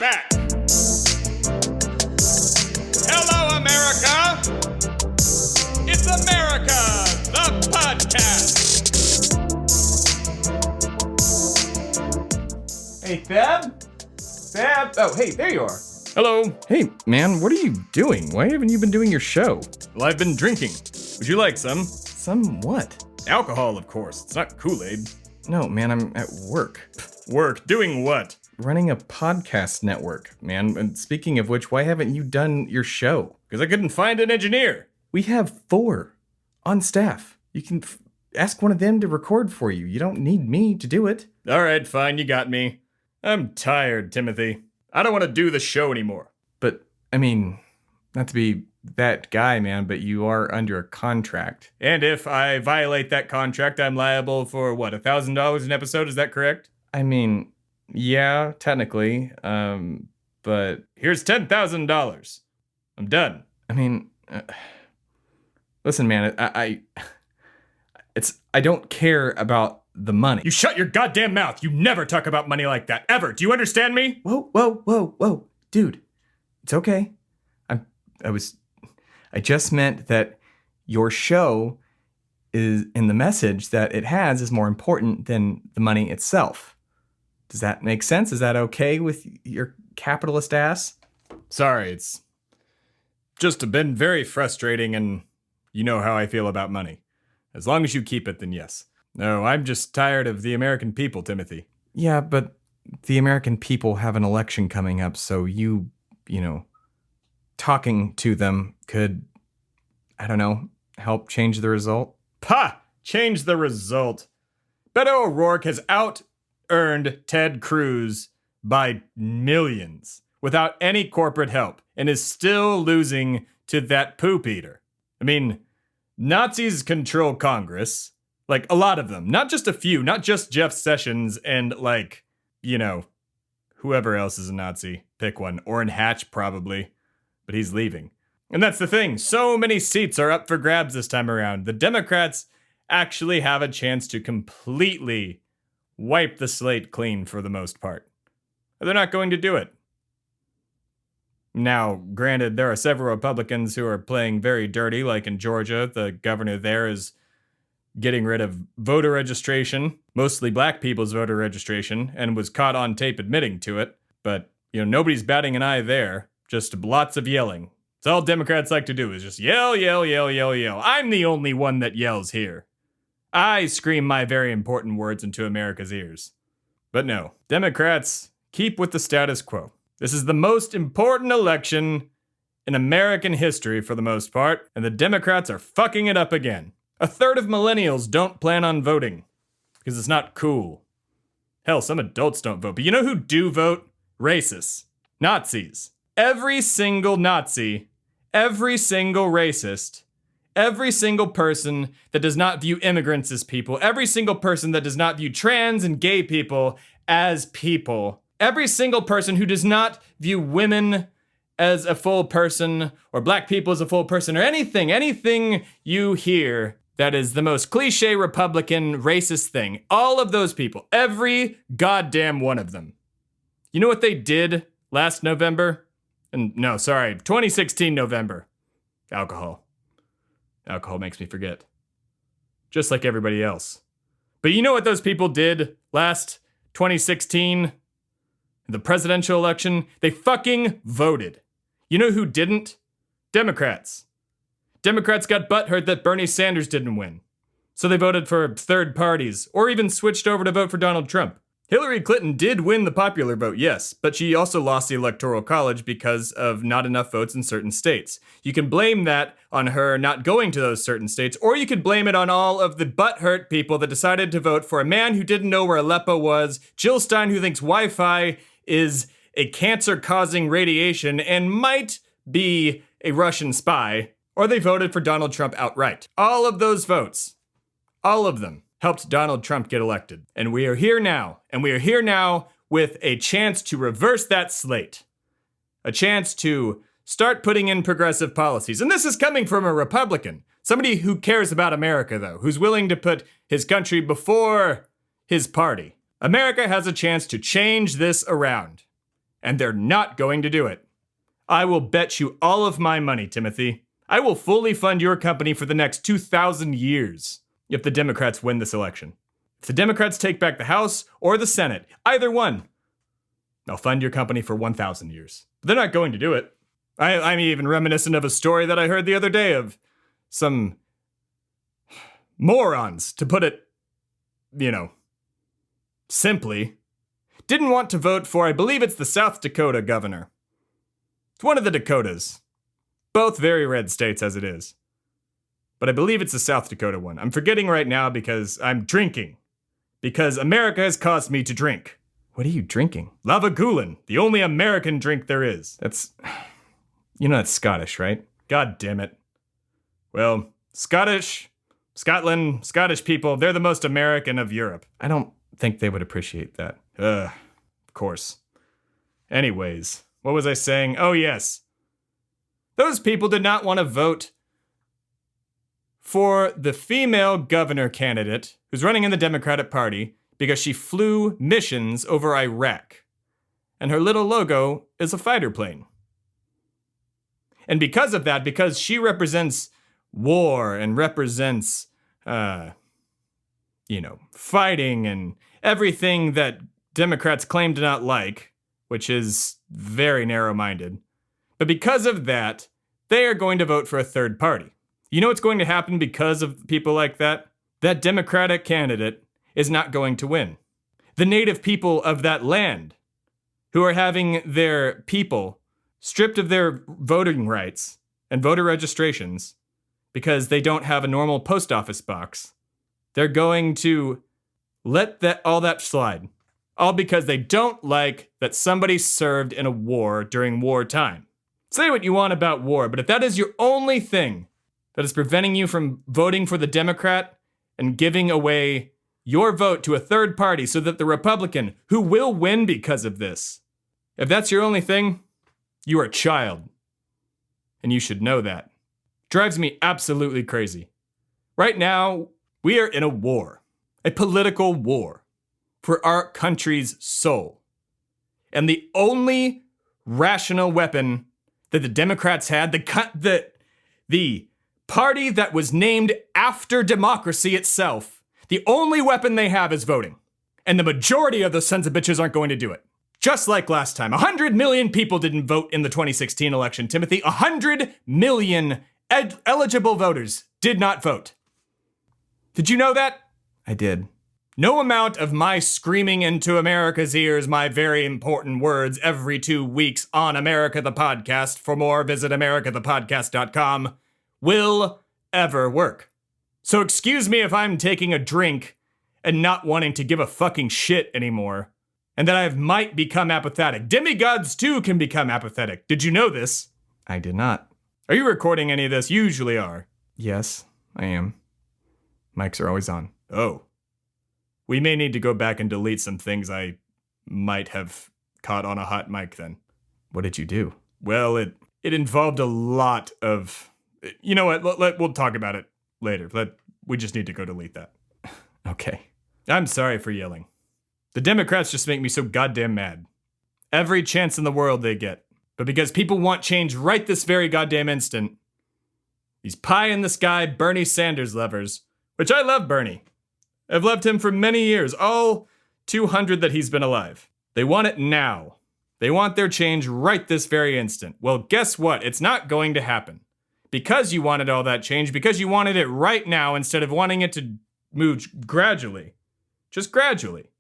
back. Hello, America. It's America, the podcast. Hey, Theb? Theb? Oh, hey, there you are. Hello. Hey, man, what are you doing? Why haven't you been doing your show? Well, I've been drinking. Would you like some? Some what? Alcohol, of course. It's not Kool-Aid. No, man, I'm at work. Work? Doing what? Running a podcast network, man. And speaking of which, why haven't you done your show? Because I couldn't find an engineer. We have 4 on staff. You can ask one of them to record for you. You don't need me to do it. All right, fine, you got me. I'm tired, Timothy. I don't want to do the show anymore. But, I mean, not to be that guy, man, but you are under a contract. And if I violate that contract, I'm liable for, what, $1,000 an episode? Is that correct? I mean, yeah, technically, but... Here's $10,000. I'm done. I mean, listen, man, I don't care about the money. You shut your goddamn mouth. You never talk about money like that, ever. Do you understand me? Whoa. Dude, it's okay. I just meant that your show is, in the message that it has, is more important than the money itself. Does that make sense? Is that okay with your capitalist ass? Sorry, it's just been very frustrating, and you know how I feel about money. As long as you keep it, then yes. No, I'm just tired of the American people, Timothy. Yeah, but the American people have an election coming up, so you know, talking to them could, I don't know, help change the result. Pah! Change the result. Beto O'Rourke has out-earned Ted Cruz by millions without any corporate help and is still losing to that poop eater. I mean, Nazis control Congress. Like, a lot of them. Not just a few. Not just Jeff Sessions and, like, you know, whoever else is a Nazi. Pick one. Orrin Hatch, probably. But he's leaving. And that's the thing. So many seats are up for grabs this time around. The Democrats actually have a chance to completely wipe the slate clean for the most part. But they're not going to do it. Now, granted, there are several Republicans who are playing very dirty, like in Georgia. The governor there is getting rid of voter registration, mostly black people's voter registration, and was caught on tape admitting to it. But, you know, nobody's batting an eye there. Just lots of yelling. It's all Democrats like to do is just yell. I'm the only one that yells here. I scream my very important words into America's ears. But no, Democrats keep with the status quo. This is the most important election in American history for the most part, and the Democrats are fucking it up again. 1/3 of millennials don't plan on voting because it's not cool. Hell, some adults don't vote. But you know who do vote? Racists. Nazis. Every single Nazi, every single racist, every single person that does not view immigrants as people, every single person that does not view trans and gay people as people, every single person who does not view women as a full person or black people as a full person or anything you hear that is the most cliche Republican racist thing. All of those people, every goddamn one of them. You know what they did last November? 2016 November. Alcohol. Alcohol makes me forget. Just like everybody else. But you know what those people did last 2016? The presidential election? They fucking voted. You know who didn't? Democrats. Democrats got butthurt that Bernie Sanders didn't win. So they voted for third parties, or even switched over to vote for Donald Trump. Hillary Clinton did win the popular vote, yes, but she also lost the Electoral College because of not enough votes in certain states. You can blame that on her not going to those certain states, or you could blame it on all of the butthurt people that decided to vote for a man who didn't know where Aleppo was, Jill Stein who thinks Wi-Fi is a cancer-causing radiation and might be a Russian spy, or they voted for Donald Trump outright. All of those votes, all of them, helped Donald Trump get elected. And we are here now. And we are here now with a chance to reverse that slate. A chance to start putting in progressive policies. And this is coming from a Republican. Somebody who cares about America, though. Who's willing to put his country before his party. America has a chance to change this around. And they're not going to do it. I will bet you all of my money, Timothy. I will fully fund your company for the next 2,000 years if the Democrats win this election. If the Democrats take back the House or the Senate, either one, I'll fund your company for 1,000 years. But they're not going to do it. I'm even reminiscent of a story that I heard the other day of some morons, to put it, simply, didn't want to vote for, I believe it's the South Dakota governor. It's one of the Dakotas. Both very red states as it is. But I believe it's the South Dakota one. I'm forgetting right now because I'm drinking. Because America has caused me to drink. What are you drinking? Lavagulin, the only American drink there is. That's Scottish, right? God damn it. Well, Scottish people, they're the most American of Europe. I don't think they would appreciate that. Of course. Anyways, what was I saying? Oh, yes. Those people did not want to vote for the female governor candidate who's running in the Democratic Party because she flew missions over Iraq. And her little logo is a fighter plane. And because of that, because she represents war and represents, fighting and everything that Democrats claim to not like, which is very narrow-minded. But because of that, they are going to vote for a third party. You know what's going to happen because of people like that? That Democratic candidate is not going to win. The native people of that land, who are having their people stripped of their voting rights and voter registrations because they don't have a normal post office box, they're going to let all that slide. All because they don't like that somebody served in a war during wartime. Say what you want about war, but if that is your only thing that is preventing you from voting for the Democrat and giving away your vote to a third party so that the Republican, who will win because of this, if that's your only thing, you are a child. And you should know that. Drives me absolutely crazy. Right now, we are in a war. A political war. For our country's soul. And the only rational weapon that the Democrats had, the party that was named after democracy itself, the only weapon they have is voting. And the majority of those sons of bitches aren't going to do it. Just like last time. 100 million people didn't vote in the 2016 election, Timothy. 100 million eligible voters did not vote. Did you know that? I did. No amount of my screaming into America's ears my very important words every 2 weeks on America the Podcast, for more visit americathepodcast.com, will ever work. So excuse me if I'm taking a drink and not wanting to give a fucking shit anymore, and that I might become apathetic. Demigods too can become apathetic. Did you know this? I did not. Are you recording any of this? You usually are. Yes, I am. Mics are always on. Oh. We may need to go back and delete some things I might have caught on a hot mic then. What did you do? Well, it involved a lot of... You know what? We'll talk about it later. We just need to go delete that. Okay. I'm sorry for yelling. The Democrats just make me so goddamn mad. Every chance in the world they get. But because people want change right this very goddamn instant, these pie-in-the-sky Bernie Sanders lovers, which I love Bernie. I've loved him for many years, all 200 that he's been alive. They want it now. They want their change right this very instant. Well, guess what? It's not going to happen. Because you wanted all that change, because you wanted it right now instead of wanting it to move gradually. Just gradually.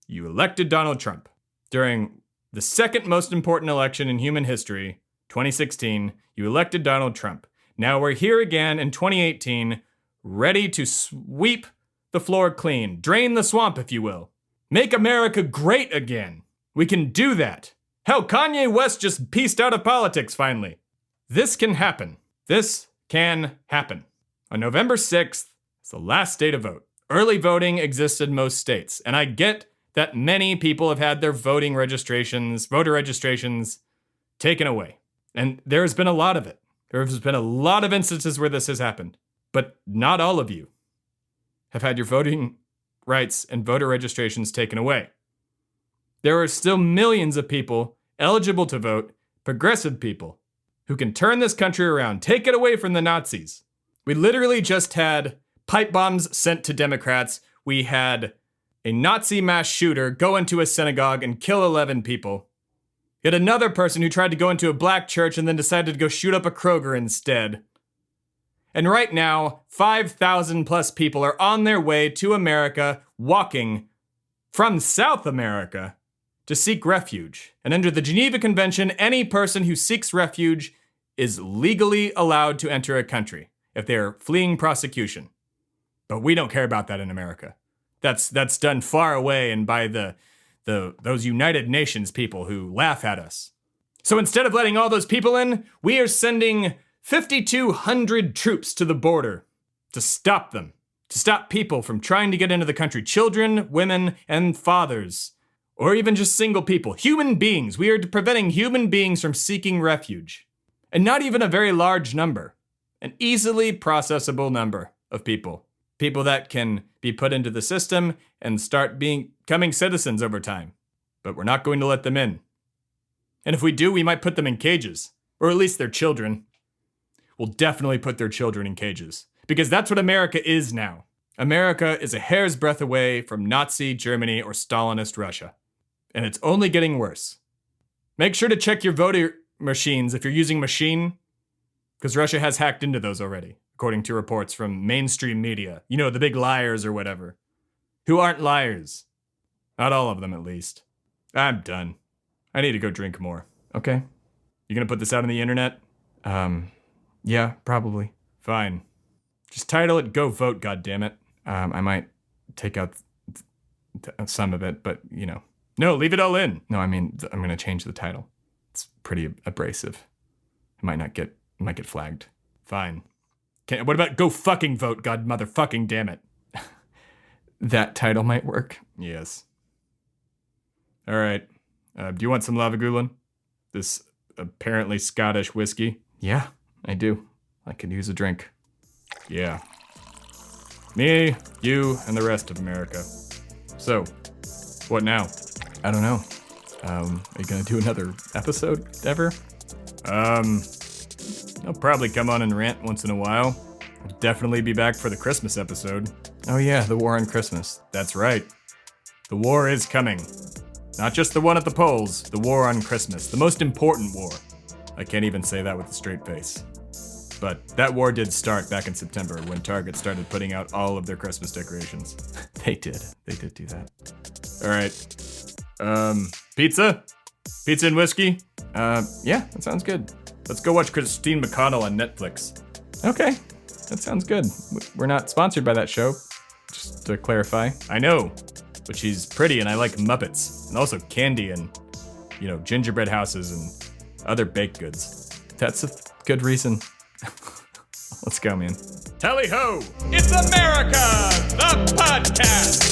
You elected Donald Trump. During the second most important election in human history, 2016, you elected Donald Trump. Now we're here again in 2018, ready to sweep the floor clean. Drain the swamp, if you will. Make America great again. We can do that. Hell, Kanye West just pieced out of politics finally. This can happen. This can happen. On November 6th, it's the last day to vote. Early voting exists in most states, and I get that many people have had their voter registrations taken away. And there's been a lot of it. There's been a lot of instances where this has happened. But not all of you have had your voting rights and voter registrations taken away. There are still millions of people eligible to vote, progressive people who can turn this country around, take it away from the Nazis. We literally just had pipe bombs sent to Democrats. We had a Nazi mass shooter go into a synagogue and kill 11 people. We had another person who tried to go into a black church and then decided to go shoot up a Kroger instead. And right now, 5,000 plus people are on their way to America, walking from South America to seek refuge. And under the Geneva Convention, any person who seeks refuge is legally allowed to enter a country if they're fleeing prosecution. But we don't care about that in America. That's done far away and by those United Nations people who laugh at us. So instead of letting all those people in, we are sending 5,200 troops to the border to stop them, to stop people from trying to get into the country. Children, women, and fathers, or even just single people, human beings. We are preventing human beings from seeking refuge. And not even a very large number, an easily processable number of people. People that can be put into the system and start becoming citizens over time. But we're not going to let them in. And if we do, we might put them in cages. Or at least their children. We'll definitely put their children in cages. Because that's what America is now. America is a hair's breadth away from Nazi Germany or Stalinist Russia. And it's only getting worse. Make sure to check your voter machines if you're using machine. Because Russia has hacked into those already. According to reports from mainstream media. You know, the big liars or whatever. Who aren't liars. Not all of them, at least. I'm done. I need to go drink more. Okay. You gonna put this out on the internet? Yeah, probably. Fine. Just title it Go Vote, goddammit. I might take out some of it, but, you know. No, leave it all in. No, I mean, I'm going to change the title. It's pretty abrasive. It might get flagged. Fine. What about Go Fucking Vote, god motherfucking damn it? That title might work. Yes. All right. Do you want some Lavagulan? This apparently Scottish whiskey? Yeah, I do. I could use a drink. Yeah. Me, you, and the rest of America. So, what now? I don't know. Are you gonna do another episode ever? I'll probably come on and rant once in a while. I'll definitely be back for the Christmas episode. Oh yeah, the war on Christmas. That's right. The war is coming. Not just the one at the polls, the war on Christmas. The most important war. I can't even say that with a straight face. But that war did start back in September when Target started putting out all of their Christmas decorations. They did do that. All right. Pizza? Pizza and whiskey? Yeah, that sounds good. Let's go watch Christine McConnell on Netflix. Okay, that sounds good. We're not sponsored by that show, just to clarify. I know, but she's pretty and I like Muppets. And also candy and, gingerbread houses and other baked goods. That's a good reason. Let's go, man. Tally ho! It's America! The podcast!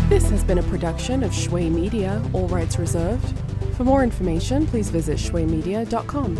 This has been a production of Shui Media, all rights reserved. For more information, please visit shuimedia.com.